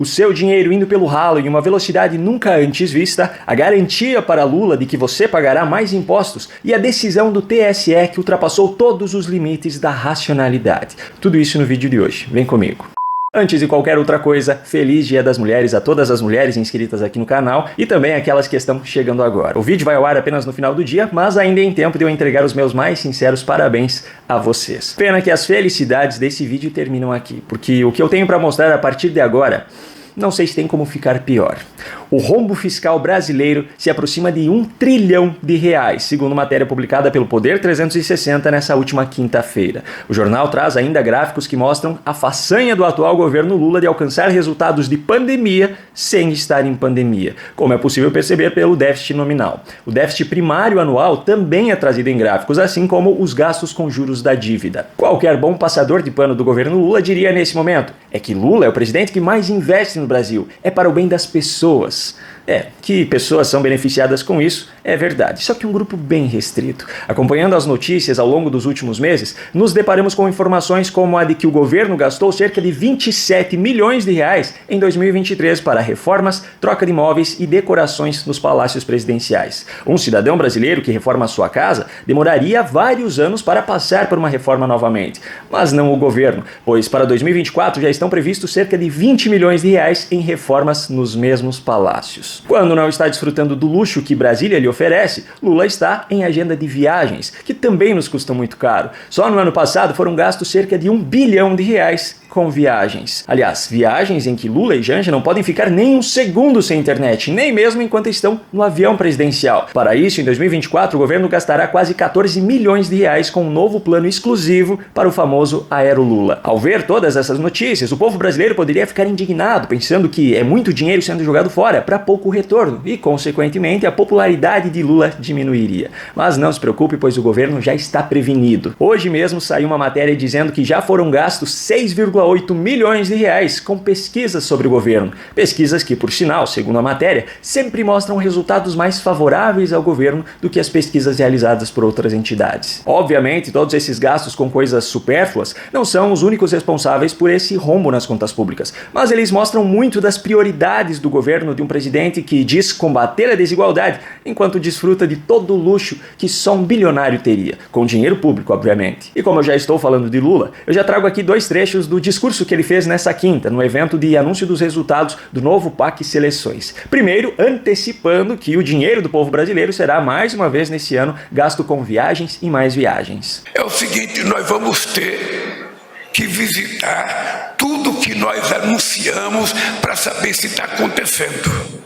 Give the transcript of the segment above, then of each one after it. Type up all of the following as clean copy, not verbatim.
O seu dinheiro indo pelo ralo em uma velocidade nunca antes vista, a garantia para Lula de que você pagará mais impostos e a decisão do TSE que ultrapassou todos os limites da racionalidade. Tudo isso no vídeo de hoje. Vem comigo. Antes de qualquer outra coisa, feliz Dia das Mulheres a todas as mulheres inscritas aqui no canal e também aquelas que estão chegando agora. O vídeo vai ao ar apenas no final do dia, mas ainda em tempo de eu entregar os meus mais sinceros parabéns a vocês. Pena que as felicidades desse vídeo terminam aqui, porque o que eu tenho para mostrar a partir de agora, não sei se tem como ficar pior. O rombo fiscal brasileiro se aproxima de R$1 trilhão, segundo matéria publicada pelo Poder 360 nessa última quinta-feira. O jornal traz ainda gráficos que mostram a façanha do atual governo Lula de alcançar resultados de pandemia sem estar em pandemia, como é possível perceber pelo déficit nominal. O déficit primário anual também é trazido em gráficos, assim como os gastos com juros da dívida. Qualquer bom passador de pano do governo Lula diria nesse momento é que Lula é o presidente que mais investe no Brasil, é para o bem das pessoas. Que pessoas são beneficiadas com isso, é verdade, só que um grupo bem restrito. Acompanhando as notícias ao longo dos últimos meses, nos deparamos com informações como a de que o governo gastou cerca de R$27 milhões em 2023 para reformas, troca de imóveis e decorações nos palácios presidenciais. Um cidadão brasileiro que reforma a sua casa demoraria vários anos para passar por uma reforma novamente, mas não o governo, pois para 2024 já estão previstos cerca de R$20 milhões em reformas nos mesmos palácios. Quando não está desfrutando do luxo que Brasília lhe oferece, Lula está em agenda de viagens, que também nos custam muito caro. Só no ano passado foram gastos cerca de R$1 bilhão com viagens. Aliás, viagens em que Lula e Janja não podem ficar nem um segundo sem internet, nem mesmo enquanto estão no avião presidencial. Para isso, em 2024, o governo gastará quase R$14 milhões com um novo plano exclusivo para o famoso Aero Lula. Ao ver todas essas notícias, o povo brasileiro poderia ficar indignado, pensando que é muito dinheiro sendo jogado fora para pouco retorno e, consequentemente, a popularidade de Lula diminuiria. Mas não se preocupe, pois o governo já está prevenido. Hoje mesmo saiu uma matéria dizendo que já foram gastos R$6,8 milhões com pesquisas sobre o governo. Pesquisas que, por sinal, segundo a matéria, sempre mostram resultados mais favoráveis ao governo do que as pesquisas realizadas por outras entidades. Obviamente, todos esses gastos com coisas supérfluas não são os únicos responsáveis por esse rombo nas contas públicas, mas eles mostram muito das prioridades do governo de um presidente que diz combater a desigualdade, enquanto desfruta de todo o luxo que só um bilionário teria, com dinheiro público, obviamente. E como eu já estou falando de Lula, eu já trago aqui dois trechos do discurso que ele fez nessa quinta, no evento de anúncio dos resultados do novo PAC Seleções. Primeiro, antecipando que o dinheiro do povo brasileiro será mais uma vez nesse ano gasto com viagens e mais viagens. É o seguinte, nós vamos ter que visitar tudo que nós anunciamos para saber se está acontecendo.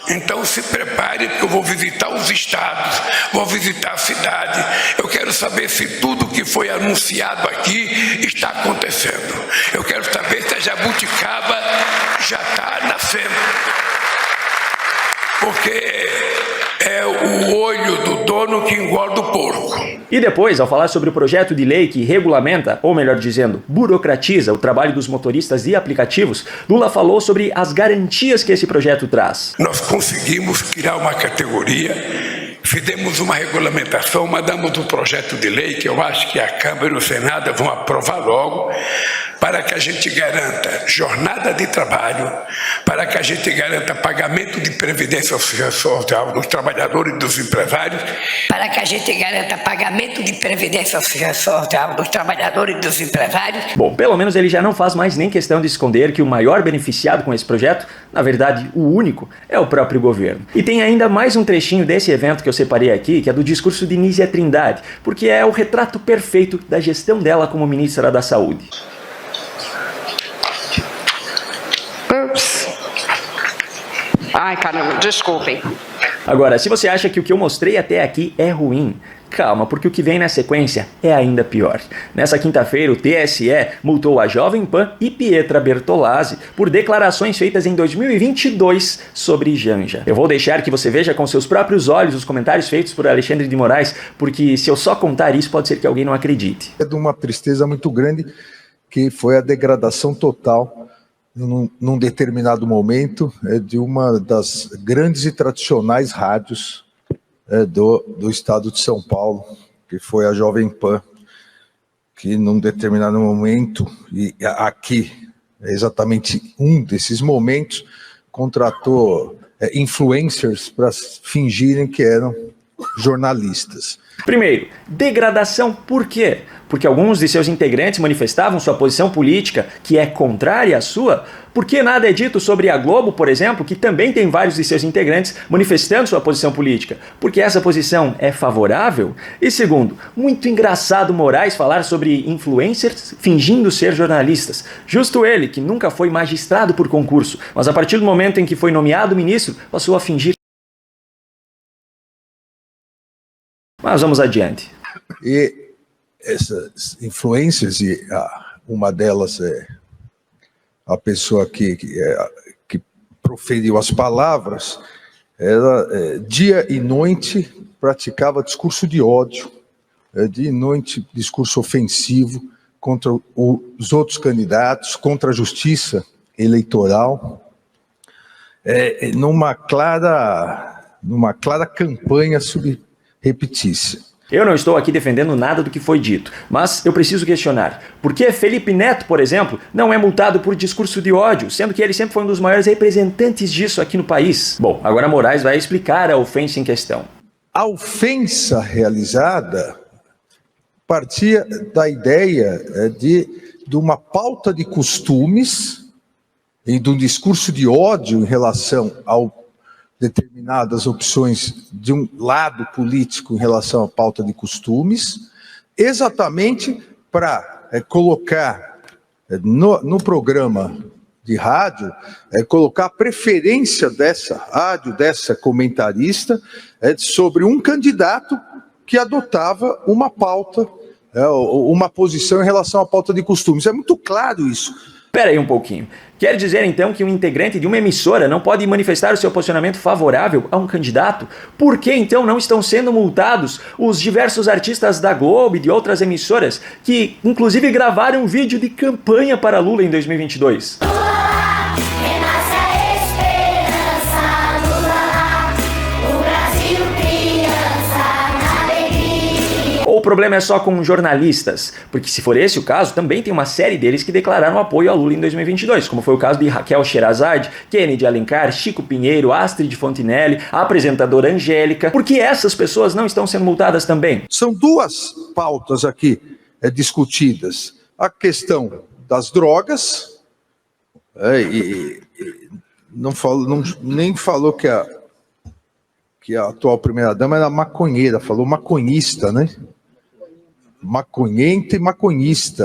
Então se prepare, porque eu vou visitar os estados, vou visitar a cidade. Eu quero saber se tudo que foi anunciado aqui está acontecendo. Eu quero saber se a jabuticaba já está nascendo. Porque é o olho do dono que engorda o porco. E depois, ao falar sobre o projeto de lei que regulamenta, ou melhor dizendo, burocratiza o trabalho dos motoristas de aplicativos, Lula falou sobre as garantias que esse projeto traz. Nós conseguimos criar uma categoria, fizemos uma regulamentação, mandamos um projeto de lei que eu acho que a Câmara e o Senado vão aprovar logo, para que a gente garanta jornada de trabalho, para que a gente garanta pagamento de previdência social dos trabalhadores e dos empresários, para que a gente garanta pagamento de previdência social dos trabalhadores e dos empresários. Bom, pelo menos ele já não faz mais nem questão de esconder que o maior beneficiado com esse projeto, na verdade o único, é o próprio governo. E tem ainda mais um trechinho desse evento que eu separei aqui, que é do discurso de Nízia Trindade, porque é o retrato perfeito da gestão dela como ministra da Saúde. Ups. Ai, caramba, desculpem. Agora, se você acha que o que eu mostrei até aqui é ruim, calma, porque o que vem na sequência é ainda pior. Nessa quinta-feira, o TSE multou a Jovem Pan e Pietra Bertolazzi por declarações feitas em 2022 sobre Janja. Eu vou deixar que você veja com seus próprios olhos os comentários feitos por Alexandre de Moraes, porque se eu só contar isso, pode ser que alguém não acredite. É de uma tristeza muito grande, que foi a degradação total num determinado momento de uma das grandes e tradicionais rádios do estado de São Paulo, que foi a Jovem Pan, que num determinado momento, e aqui exatamente um desses momentos, contratou influencers para fingirem que eram jornalistas. Primeiro, degradação por quê? Porque alguns de seus integrantes manifestavam sua posição política, que é contrária à sua? Por que nada é dito sobre a Globo, por exemplo, que também tem vários de seus integrantes manifestando sua posição política? Porque essa posição é favorável? E segundo, muito engraçado Moraes falar sobre influencers fingindo ser jornalistas. Justo ele, que nunca foi magistrado por concurso, mas a partir do momento em que foi nomeado ministro, passou a fingir. Mas vamos adiante. E essas influências, e uma delas é a pessoa que proferiu as palavras, ela dia e noite praticava discurso de ódio, dia e noite discurso ofensivo contra os outros candidatos, contra a justiça eleitoral, numa clara campanha repetícia. Eu não estou aqui defendendo nada do que foi dito, mas eu preciso questionar. Por que Felipe Neto, por exemplo, não é multado por discurso de ódio, sendo que ele sempre foi um dos maiores representantes disso aqui no país? Bom, agora Moraes vai explicar a ofensa em questão. A ofensa realizada partia da ideia de uma pauta de costumes e de um discurso de ódio em relação ao determinadas opções de um lado político em relação à pauta de costumes, exatamente para colocar no programa de rádio, colocar a preferência dessa rádio, dessa comentarista, sobre um candidato que adotava uma pauta, uma posição em relação à pauta de costumes. É muito claro isso. Espera aí um pouquinho. Quer dizer então que um integrante de uma emissora não pode manifestar o seu posicionamento favorável a um candidato? Por que então não estão sendo multados os diversos artistas da Globo e de outras emissoras que inclusive gravaram um vídeo de campanha para Lula em 2022? Ou o problema é só com jornalistas? Porque se for esse o caso, também tem uma série deles que declararam apoio a Lula em 2022, como foi o caso de Raquel Sherazade, Kennedy Alencar, Chico Pinheiro, Astrid Fontinelli, a apresentadora Angélica. Por que essas pessoas não estão sendo multadas também? São duas pautas aqui discutidas. A questão das drogas, nem falou que a atual primeira-dama era maconheira, falou maconhista, né? Maconhenta e maconhista,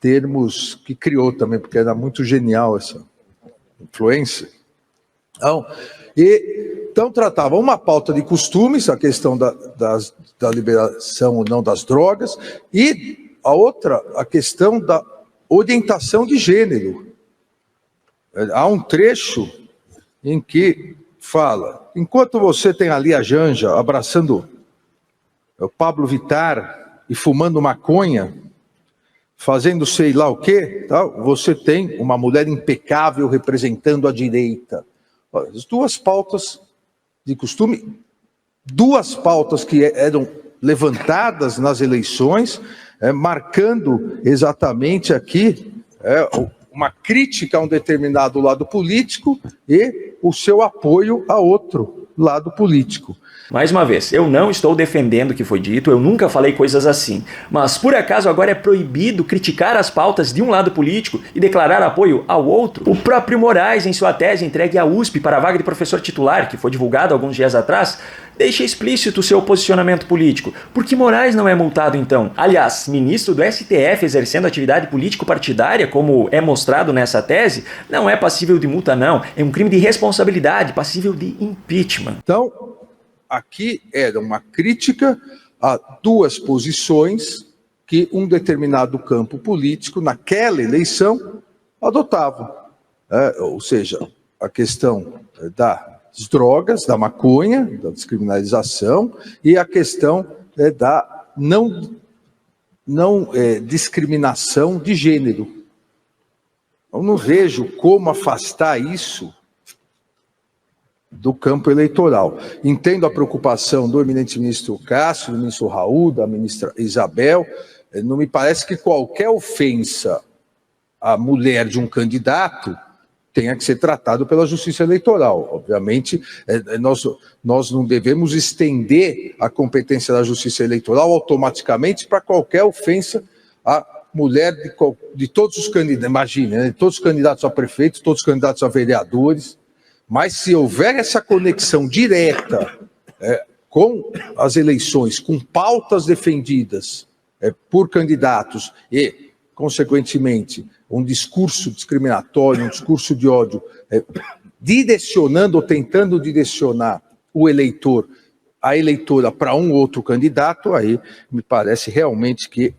termos que criou também, porque era muito genial essa influência. Então tratava uma pauta de costumes, a questão da liberação ou não das drogas, e a outra, a questão da orientação de gênero. Há um trecho em que fala, enquanto você tem ali a Janja abraçando o Pablo Vittar e fumando maconha, fazendo sei lá o quê, tal, você tem uma mulher impecável representando a direita. As duas pautas de costume, duas pautas que eram levantadas nas eleições, marcando exatamente aqui uma crítica a um determinado lado político e o seu apoio a outro lado político. Mais uma vez, eu não estou defendendo o que foi dito, eu nunca falei coisas assim. Mas por acaso agora é proibido criticar as pautas de um lado político e declarar apoio ao outro? O próprio Moraes, em sua tese entregue à USP para a vaga de professor titular, que foi divulgada alguns dias atrás, deixa explícito o seu posicionamento político. Por que Moraes não é multado então? Aliás, ministro do STF exercendo atividade político-partidária, como é mostrado nessa tese, não é passível de multa não, é um crime de responsabilidade, passível de impeachment. Então, aqui era uma crítica a duas posições que um determinado campo político, naquela eleição, adotava. Ou seja, a questão das drogas, da maconha, da descriminalização, e a questão da não discriminação de gênero. Eu não vejo como afastar isso do campo eleitoral. Entendo a preocupação do eminente ministro Cássio, do ministro Raul, da ministra Isabel. Não me parece que qualquer ofensa a mulher de um candidato tenha que ser tratado pela Justiça Eleitoral. Obviamente, nós não devemos estender a competência da Justiça Eleitoral automaticamente para qualquer ofensa à mulher de todos os candidatos. Imagine, né? Todos os candidatos a prefeitos, todos os candidatos a vereadores. Mas se houver essa conexão direta com as eleições, com pautas defendidas por candidatos e, consequentemente, um discurso discriminatório, um discurso de ódio, direcionando ou tentando direcionar o eleitor, a eleitora para um outro candidato, aí me parece realmente que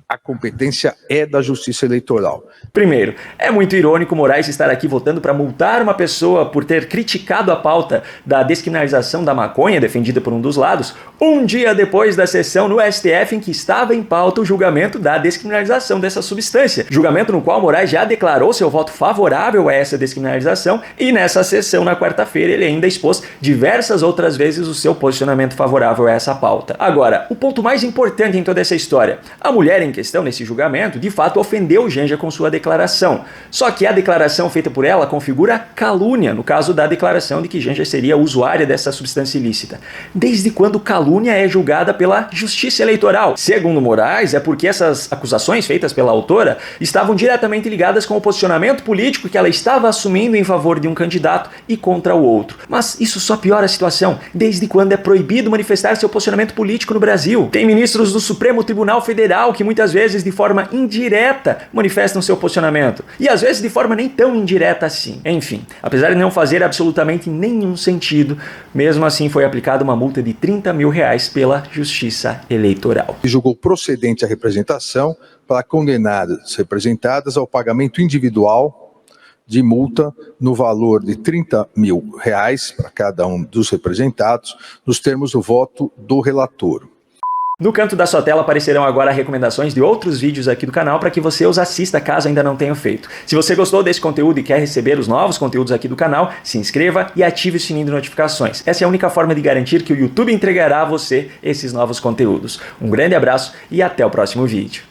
a competência é da Justiça Eleitoral. Primeiro, é muito irônico Moraes estar aqui votando para multar uma pessoa por ter criticado a pauta da descriminalização da maconha defendida por um dos lados, um dia depois da sessão no STF em que estava em pauta o julgamento da descriminalização dessa substância. Julgamento no qual Moraes já declarou seu voto favorável a essa descriminalização e nessa sessão na quarta-feira ele ainda expôs diversas outras vezes o seu posicionamento favorável a essa pauta. Agora, o ponto mais importante em toda essa história, a mulher em questão nesse julgamento, de fato ofendeu Janja com sua declaração. Só que a declaração feita por ela configura calúnia, no caso da declaração de que Janja seria usuária dessa substância ilícita. Desde quando calúnia é julgada pela Justiça Eleitoral? Segundo Moraes, é porque essas acusações feitas pela autora estavam diretamente ligadas com o posicionamento político que ela estava assumindo em favor de um candidato e contra o outro. Mas isso só piora a situação. Desde quando é proibido manifestar seu posicionamento político no Brasil? Tem ministros do Supremo Tribunal Federal que muitas vezes de forma indireta manifestam seu posicionamento, e às vezes de forma nem tão indireta assim. Enfim, apesar de não fazer absolutamente nenhum sentido, mesmo assim foi aplicada uma multa de R$30 mil pela Justiça Eleitoral. E julgou procedente a representação para condenar as representadas ao pagamento individual de multa no valor de R$30 mil para cada um dos representados, nos termos do voto do relator. No canto da sua tela aparecerão agora recomendações de outros vídeos aqui do canal para que você os assista caso ainda não tenha feito. Se você gostou desse conteúdo e quer receber os novos conteúdos aqui do canal, se inscreva e ative o sininho de notificações. Essa é a única forma de garantir que o YouTube entregará a você esses novos conteúdos. Um grande abraço e até o próximo vídeo.